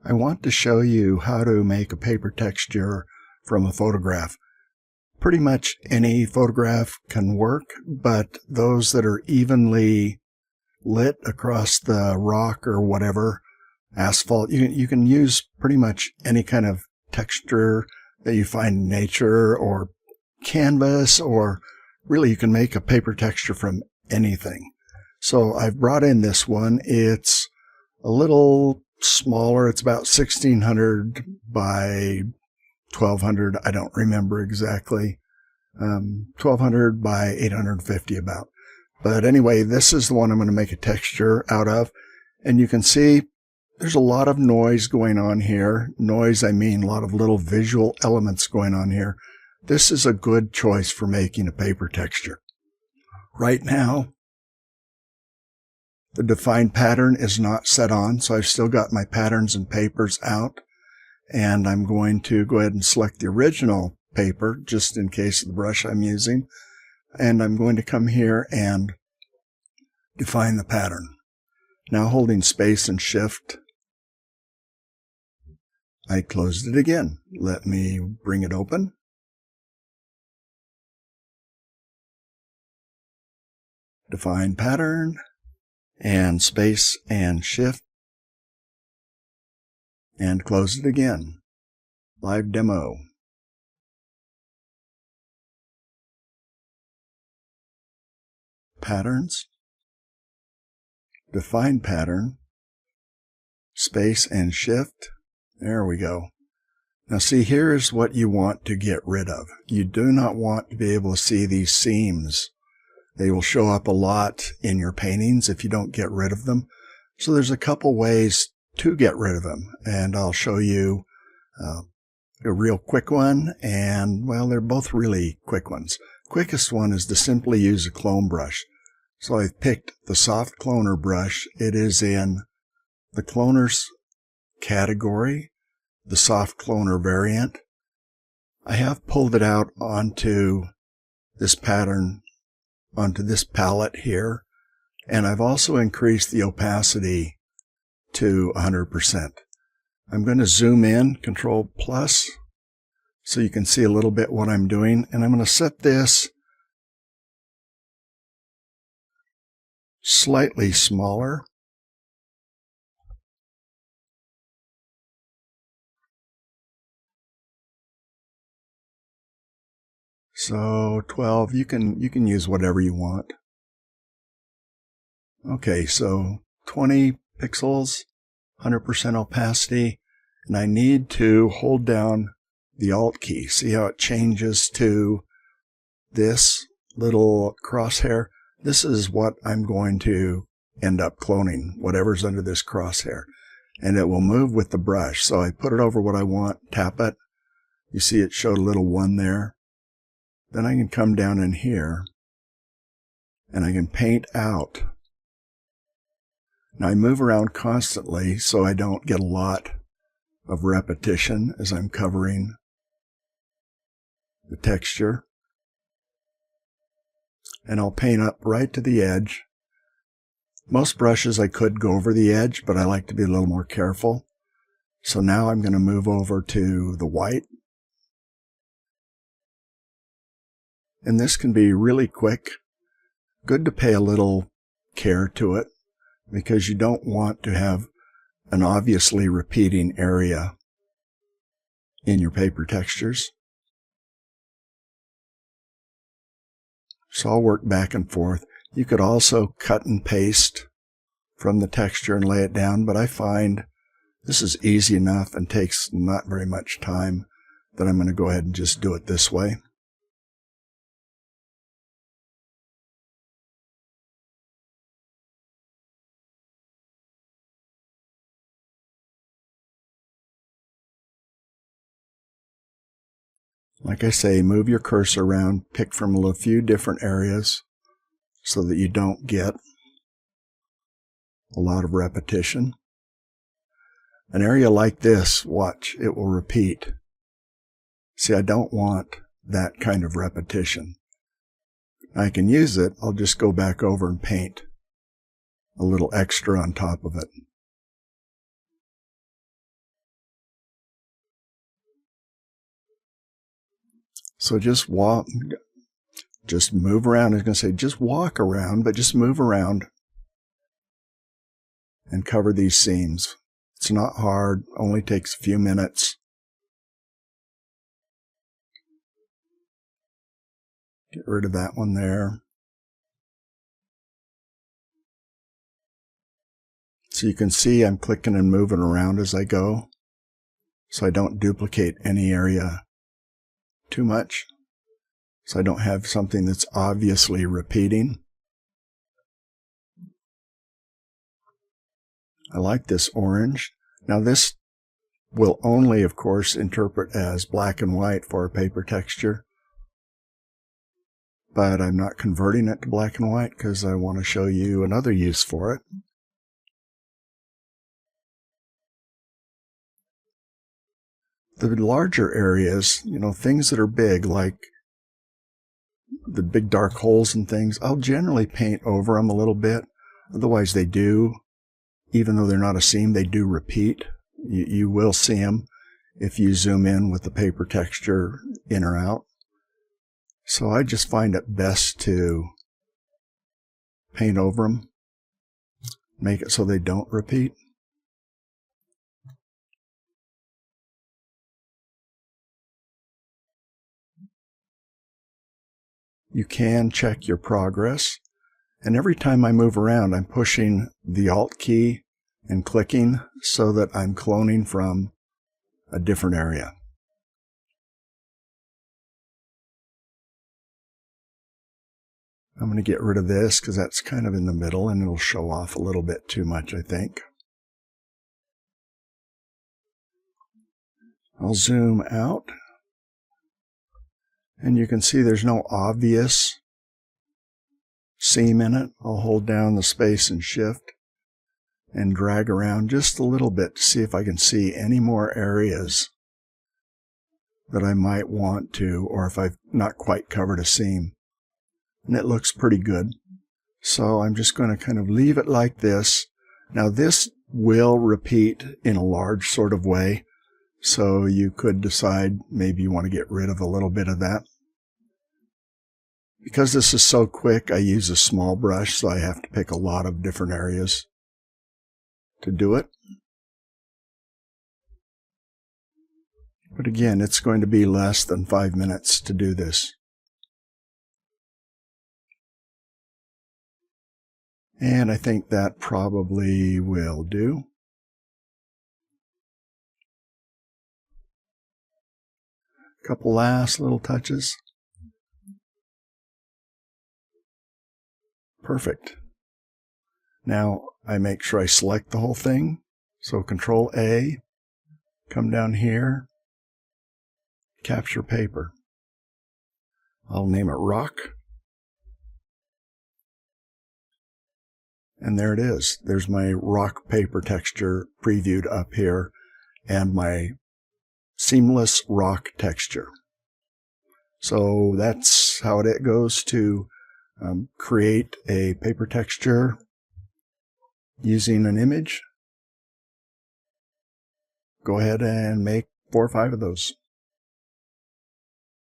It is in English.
I want to show you how to make a paper texture from a photograph. Pretty much any photograph can work, but those that are evenly lit across the rock or whatever, asphalt, you can use pretty much any kind of texture that you find in nature or canvas, or really you can make a paper texture from anything. So I've brought in this one. It's a little smaller. It's about 1600 by 1200. I don't remember exactly. 1200 by 850 about. But anyway, this is the one I'm going to make a texture out of. And you can see there's a lot of noise going on here. Noise, I mean a lot of little visual elements going on here. This is a good choice for making a paper texture. Right now, the define pattern is not set on, so I've still got my patterns and papers out. And I'm going to go ahead and select the original paper, just in case of the brush I'm using. And I'm going to come here and define the pattern. Now holding space and shift, I closed it again. Let me bring it open. Define pattern, and space and shift, and close it again. Live demo. Patterns, define pattern, space and shift. There we go. Now see, here's what you want to get rid of. You do not want to be able to see these seams. They will show up a lot in your paintings if you don't get rid of them. So there's a couple ways to get rid of them, and I'll show you a real quick one, and well, they're both really quick ones. Quickest one is to simply use a clone brush. So I've picked the soft cloner brush. It is in the cloners category, the soft cloner variant. I have pulled it out onto this pattern, onto this palette here, and I've also increased the opacity to 100%. I'm going to zoom in, Control plus, so you can see a little bit what I'm doing, and I'm going to set this slightly smaller. So 12, you can use whatever you want. Okay, so 20 pixels, 100% opacity, and I need to hold down the Alt key. See how it changes to this little crosshair? This is what I'm going to end up cloning, whatever's under this crosshair. And it will move with the brush. So I put it over what I want, tap it. You see it showed a little 1 there. Then I can come down in here and I can paint out. Now I move around constantly so I don't get a lot of repetition as I'm covering the texture. And I'll paint up right to the edge. Most brushes I could go over the edge, but I like to be a little more careful. So now I'm going to move over to the white. And this can be really quick. Good to pay a little care to it, because you don't want to have an obviously repeating area in your paper textures. So I'll work back and forth. You could also cut and paste from the texture and lay it down, but I find this is easy enough and takes not very much time that I'm going to go ahead and just do it this way. Like I say, move your cursor around, pick from a few different areas so that you don't get a lot of repetition. An area like this, watch, it will repeat. See, I don't want that kind of repetition. I can use it, I'll just go back over and paint a little extra on top of it. So just move around. I was going to say just walk around, but just move around and cover these seams. It's not hard, only takes a few minutes. Get rid of that one there. So you can see I'm clicking and moving around as I go, so I don't duplicate any area too much, so I don't have something that's obviously repeating. I like this orange. Now this will only, of course, interpret as black and white for a paper texture, but I'm not converting it to black and white because I want to show you another use for it. The larger areas, things that are big, like the big dark holes and things, I'll generally paint over them a little bit. Otherwise they do, even though they're not a seam, they do repeat. You will see them if you zoom in with the paper texture in or out. So I just find it best to paint over them, make it so they don't repeat. You can check your progress, and every time I move around, I'm pushing the Alt key and clicking so that I'm cloning from a different area. I'm going to get rid of this because that's kind of in the middle and it'll show off a little bit too much, I think. I'll zoom out, and you can see there's no obvious seam in it. I'll hold down the space and shift and drag around just a little bit to see if I can see any more areas that I might want to, or if I've not quite covered a seam. And it looks pretty good. So I'm just going to kind of leave it like this. Now this will repeat in a large sort of way, so you could decide maybe you want to get rid of a little bit of that. Because this is so quick, I use a small brush, so I have to pick a lot of different areas to do it. But again, it's going to be less than 5 minutes to do this. And I think that probably will do. A couple last little touches. Perfect. Now I make sure I select the whole thing. So Control A, come down here, capture paper. I'll name it Rock. And there it is. There's my rock paper texture previewed up here and my seamless rock texture. So that's how it goes to create a paper texture using an image. Go ahead and make 4 or 5 of those.